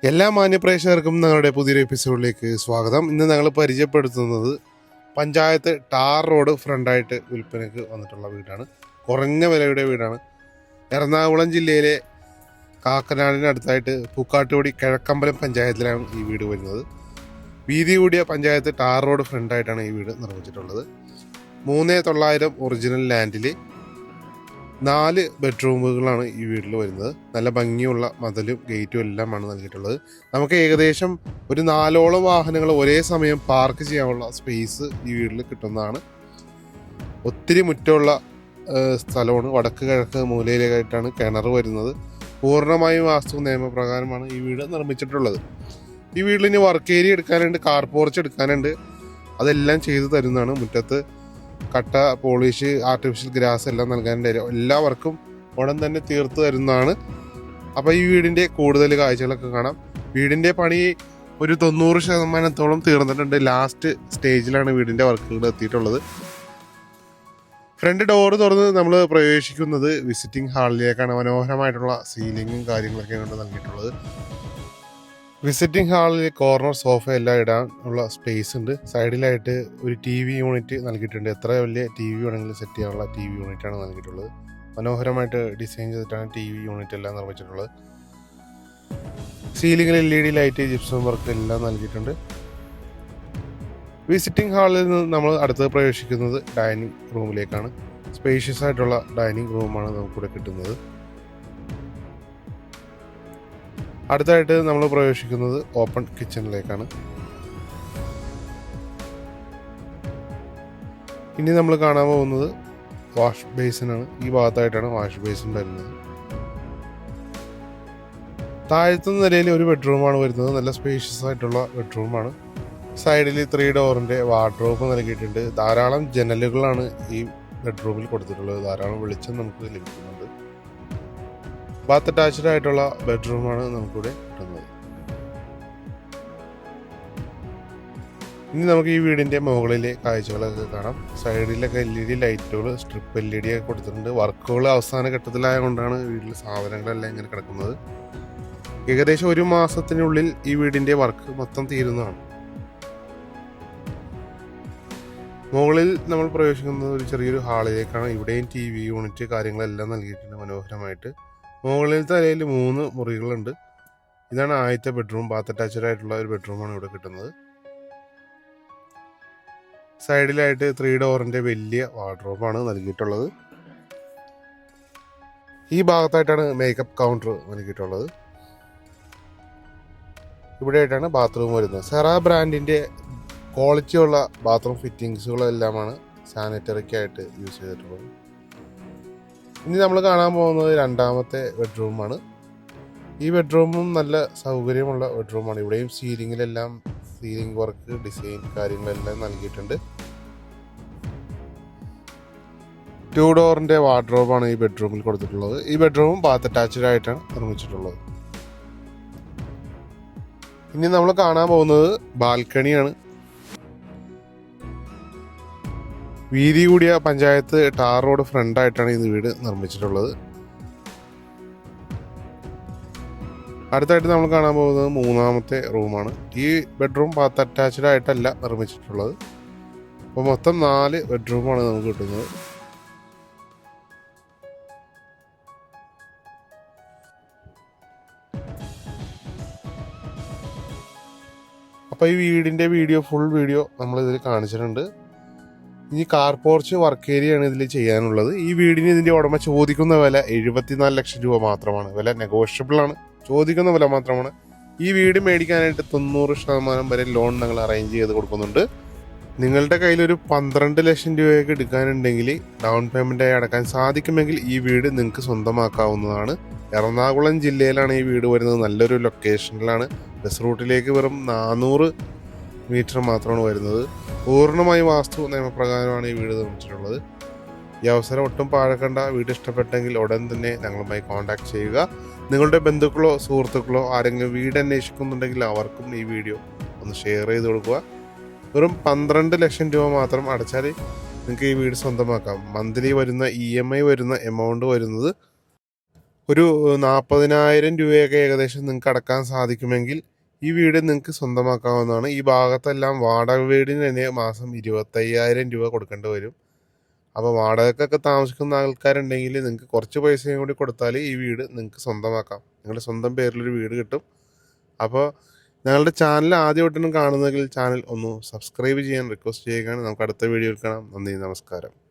എല്ലാ മാന്യപ്രേക്ഷകർക്കും ഞങ്ങളുടെ പുതിയൊരു എപ്പിസോഡിലേക്ക് സ്വാഗതം. ഇന്ന് ഞങ്ങൾ പരിചയപ്പെടുത്തുന്നത് പഞ്ചായത്ത് ടാർ റോഡ് ഫ്രണ്ടായിട്ട് വിൽപ്പനയ്ക്ക് വന്നിട്ടുള്ള വീടാണ്. കുറഞ്ഞ വിലയുടെ വീടാണ്. എറണാകുളം ജില്ലയിലെ കാക്കനാടിനടുത്തായിട്ട് പൂക്കാട്ടുപടി കിഴക്കമ്പലം പഞ്ചായത്തിലാണ് ഈ വീട് വരുന്നത്. വീതി കൂടിയ പഞ്ചായത്ത് ടാർ റോഡ് ഫ്രണ്ടായിട്ടാണ് ഈ വീട് നിർമ്മിച്ചിട്ടുള്ളത്. 3900 ഒറിജിനൽ ലാൻഡിൽ 4 ബെഡ്റൂമുകളാണ് ഈ വീട്ടിൽ വരുന്നത്. നല്ല ഭംഗിയുള്ള മതിലും ഗേറ്റും എല്ലാമാണ് നൽകിയിട്ടുള്ളത്. നമുക്ക് ഏകദേശം ഒരു 4ഓളം വാഹനങ്ങൾ ഒരേ സമയം പാർക്ക് ചെയ്യാനുള്ള സ്പേസ് ഈ വീട്ടിൽ കിട്ടുന്നതാണ്. ഒത്തിരി മുറ്റമുള്ള സ്ഥലമാണ്. വടക്ക് കിഴക്ക് മൂലയിലേക്കായിട്ടാണ് കിണർ വരുന്നത്. പൂർണ്ണമായും വാസ്തു നിയമപ്രകാരമാണ് ഈ വീട് നിർമ്മിച്ചിട്ടുള്ളത്. ഈ വീട്ടിൽ ഇനി വർക്ക് ഏരിയ എടുക്കാനുണ്ട്, കാർ പോർച്ച് എടുക്കാനുണ്ട്. അതെല്ലാം ചെയ്തു തരുന്നതാണ്. മുറ്റത്ത് കട്ട, പോളിഷ്, ആർട്ടിഫിഷ്യൽ ഗ്രാസ് എല്ലാം നൽകാനുണ്ട്. എല്ലാവർക്കും ഉടൻ തന്നെ തീർത്തു തരുന്നതാണ്. അപ്പോൾ ഈ വീടിൻ്റെ കൂടുതൽ കാഴ്ചകളൊക്കെ കാണാം. വീടിൻ്റെ പണി ഒരു 90% തീർന്നിട്ടുണ്ട്. ലാസ്റ്റ് സ്റ്റേജിലാണ് വീടിൻ്റെ വർക്കുകൾ എത്തിയിട്ടുള്ളത്. ഫ്രണ്ട് ഡോറ് തുറന്ന് നമ്മൾ പ്രവേശിക്കുന്നത് വിസിറ്റിംഗ് ഹാളിലേക്കാണ്. മനോഹരമായിട്ടുള്ള സീലിങ്ങും കാര്യങ്ങളൊക്കെയാണ് നൽകിയിട്ടുള്ളത്. വിസിറ്റിംഗ് ഹാളിൽ കോർണർ സോഫ എല്ലാം ഇടാൻ ഉള്ള സ്പേസ് ഉണ്ട്. സൈഡിലായിട്ട് ഒരു TV യൂണിറ്റ് നൽകിയിട്ടുണ്ട്. എത്ര വലിയ TV വേണമെങ്കിലും സെറ്റ് ചെയ്യാനുള്ള TV യൂണിറ്റാണ് നൽകിയിട്ടുള്ളത്. മനോഹരമായിട്ട് ഡിസൈൻ ചെയ്തിട്ടാണ് TV യൂണിറ്റ് എല്ലാം നിർമ്മിച്ചിട്ടുള്ളത്. സീലിംഗിൽ LED ലൈറ്റ്, ജിപ്സം വർക്ക് എല്ലാം നൽകിയിട്ടുണ്ട്. വിസിറ്റിംഗ് ഹാളിൽ നിന്ന് നമ്മൾ അടുത്ത് പ്രവേശിക്കുന്നത് ഡൈനിങ് റൂമിലേക്കാണ്. സ്പേഷ്യസ് ആയിട്ടുള്ള ഡൈനിങ് റൂമാണ് നമുക്കിവിടെ കിട്ടുന്നത്. അടുത്തായിട്ട് നമ്മൾ പ്രവേശിക്കുന്നത് ഓപ്പൺ കിച്ചണിലേക്കാണ്. ഇനി നമ്മൾ കാണാൻ പോകുന്നത് വാഷ് ബേസിനാണ്. ഈ ഭാഗത്തായിട്ടാണ് വാഷ് ബേസിൻ വരുന്നത്. താഴത്തെ നിലയിൽ ഒരു ബെഡ്റൂമാണ് വരുന്നത്. നല്ല സ്പേഷ്യസ് ആയിട്ടുള്ള ബെഡ്റൂമാണ്. സൈഡിൽ 3 ഡോറിൻ്റെ വാർഡ്രോബ് നൽകിയിട്ടുണ്ട്. ധാരാളം ജനലുകളാണ് ഈ ബെഡ്റൂമിൽ കൊടുത്തിട്ടുള്ളത്. ധാരാളം വെളിച്ചം നമുക്ക് ലഭിക്കുന്നുണ്ട്. ബാത്ത് അറ്റാച്ച്ഡ് ആയിട്ടുള്ള ബെഡ്റൂമാണ് നമുക്കിവിടെ കിട്ടുന്നത്. ഇനി നമുക്ക് ഈ വീടിൻ്റെ മുകളിലെ കാഴ്ചകളൊക്കെ കാണാം. സൈഡിലൊക്കെ LED ലൈറ്റുകൾ, സ്ട്രിപ്പ് LED ഒക്കെ കൊടുത്തിട്ടുണ്ട്. വർക്കുകൾ അവസാന ഘട്ടത്തിലായതുകൊണ്ടാണ് വീട്ടിൽ സാധനങ്ങളെല്ലാം ഇങ്ങനെ കിടക്കുന്നത്. ഏകദേശം 1 മാസത്തിനുള്ളിൽ ഈ വീടിൻ്റെ വർക്ക് മൊത്തം തീരുന്നതാണ്. മുകളിൽ നമ്മൾ പ്രവേശിക്കുന്നത് ഒരു ചെറിയൊരു ഹാളിലേക്കാണ്. ഇവിടെയും TV യൂണിറ്റ് കാര്യങ്ങളെല്ലാം നൽകിയിട്ടുണ്ട് മനോഹരമായിട്ട്. മുകളിലത്തെ നിലയിൽ 3 മുറികളുണ്ട്. ഇതാണ് ആദ്യത്തെ ബെഡ്റൂം. ബാത്ത് അറ്റാച്ച്ഡ് ആയിട്ടുള്ള ഒരു ബെഡ്റൂമാണ് ഇവിടെ കിട്ടുന്നത്. സൈഡിലായിട്ട് 3 ഡോറിൻ്റെ വലിയ വാർഡ്രോബാണ് നൽകിയിട്ടുള്ളത്. ഈ ഭാഗത്തായിട്ടാണ് മേക്കപ്പ് കൗണ്ടർ നൽകിയിട്ടുള്ളത്. ഇവിടെയായിട്ടാണ് ബാത്റൂം വരുന്നത്. സെറ ബ്രാൻഡിൻ്റെ ക്വാളിറ്റിയുള്ള ബാത്റൂം ഫിറ്റിങ്സുകളെല്ലാമാണ് സാനിറ്ററിക്കായിട്ട് യൂസ് ചെയ്തിട്ടുള്ളത്. ഇനി നമ്മൾ കാണാൻ പോകുന്നത് 2ാമത്തെ ബെഡ്റൂമാണ്. ഈ ബെഡ്റൂമും നല്ല സൗകര്യമുള്ള ബെഡ്റൂമാണ്. ഇവിടെയും സീലിംഗ് വർക്ക്, ഡിസൈൻ കാര്യങ്ങളെല്ലാം നൽകിയിട്ടുണ്ട്. 2 ഡോറിൻ്റെ വാർഡ്രോബാണ് ഈ ബെഡ്റൂമിൽ കൊടുത്തിട്ടുള്ളത്. ഈ ബെഡ്റൂമും ബാത്ത് അറ്റാച്ച്ഡ് ആയിട്ടാണ് നിർമ്മിച്ചിട്ടുള്ളത്. ഇനി നമ്മൾ കാണാൻ പോകുന്നത് ബാൽക്കണിയാണ്. വീതി കൂടിയ പഞ്ചായത്ത് ടാർ റോഡ് ഫ്രണ്ടായിട്ടാണ് ഈ വീട് നിർമ്മിച്ചിട്ടുള്ളത്. അടുത്തായിട്ട് നമ്മൾ കാണാൻ പോകുന്നത് 3ാമത്തെ റൂമാണ്. ഈ ബെഡ്റൂം ബാത്ത് അറ്റാച്ച്ഡ് ആയിട്ടല്ല നിർമ്മിച്ചിട്ടുള്ളത്. അപ്പോൾ മൊത്തം 4 ബെഡ്റൂമാണ് നമുക്ക് കിട്ടുന്നത്. അപ്പോൾ ഈ വീടിൻ്റെ ഫുൾ വീഡിയോ നമ്മളിതിൽ കാണിച്ചിട്ടുണ്ട്. ഇനി കാർ പോർച്ച് വർക്ക് ഏരിയയാണ് ഇതിൽ ചെയ്യാനുള്ളത്. ഈ വീടിന് ഇതിൻ്റെ ഉടമ ചോദിക്കുന്ന വില 74 ലക്ഷം രൂപ മാത്രമാണ്. വില നെഗോഷ്യബിൾ ആണ്. ചോദിക്കുന്ന വില മാത്രമാണ്. ഈ വീട് മേടിക്കാനായിട്ട് 90% വരെ ലോൺ ഞങ്ങൾ അറേഞ്ച് ചെയ്ത് കൊടുക്കുന്നുണ്ട്. നിങ്ങളുടെ കയ്യിലൊരു 12 ലക്ഷം രൂപയൊക്കെ എടുക്കാനുണ്ടെങ്കിൽ ഡൗൺ പേയ്മെൻറ്റായി അടക്കാൻ സാധിക്കുമെങ്കിൽ ഈ വീട് നിങ്ങൾക്ക് സ്വന്തമാക്കാവുന്നതാണ്. എറണാകുളം ജില്ലയിലാണ് ഈ വീട് വരുന്നത്. നല്ലൊരു ലൊക്കേഷനിലാണ്. ബസ് റൂട്ടിലേക്ക് വെറും 400 മീറ്റർ മാത്രമാണ് വരുന്നത്. പൂർണ്ണമായി വാസ്തു നിയമപ്രകാരമാണ് ഈ വീട് നിർമ്മിച്ചിട്ടുള്ളത്. ഈ അവസരം ഒട്ടും പാഴക്കണ്ട. വീട് ഇഷ്ടപ്പെട്ടെങ്കിൽ ഉടൻ തന്നെ ഞങ്ങളുമായി കോൺടാക്ട് ചെയ്യുക. നിങ്ങളുടെ ബന്ധുക്കളോ സുഹൃത്തുക്കളോ ആരെങ്കിലും വീട് അന്വേഷിക്കുന്നുണ്ടെങ്കിൽ അവർക്കും ഈ വീഡിയോ ഒന്ന് ഷെയർ ചെയ്ത് കൊടുക്കുക. വെറും 12 ലക്ഷം രൂപ മാത്രം അടച്ചാൽ നിങ്ങൾക്ക് ഈ വീട് സ്വന്തമാക്കാം. മന്ത്ലി വരുന്ന EMI വരുന്ന എമൗണ്ട് വരുന്നത് ഒരു 40,000 രൂപയൊക്കെ ഏകദേശം നിങ്ങൾക്ക് അടക്കാൻ സാധിക്കുമെങ്കിൽ ഈ വീട് നിങ്ങൾക്ക് സ്വന്തമാക്കാവുന്നതാണ്. ഈ ഭാഗത്തെല്ലാം വാടക വീടിന് തന്നെ മാസം 25,000 രൂപ കൊടുക്കേണ്ടി വരും. അപ്പോൾ വാടകയ്ക്കൊക്കെ താമസിക്കുന്ന ആൾക്കാരുണ്ടെങ്കിൽ നിങ്ങൾക്ക് കുറച്ച് പൈസയും കൂടി കൊടുത്താൽ ഈ വീട് നിങ്ങൾക്ക് സ്വന്തമാക്കാം. നിങ്ങളുടെ സ്വന്തം പേരിലൊരു വീട് കിട്ടും. അപ്പോൾ ഞങ്ങളുടെ ചാനൽ ആദ്യമായിട്ടൊന്നും കാണുന്നെങ്കിൽ ചാനൽ ഒന്ന് സബ്സ്ക്രൈബ് ചെയ്യാൻ റിക്വസ്റ്റ് ചെയ്യുകയാണ്. നമുക്ക് അടുത്ത വീഡിയോയിൽ കാണാം. നന്ദി, നമസ്കാരം.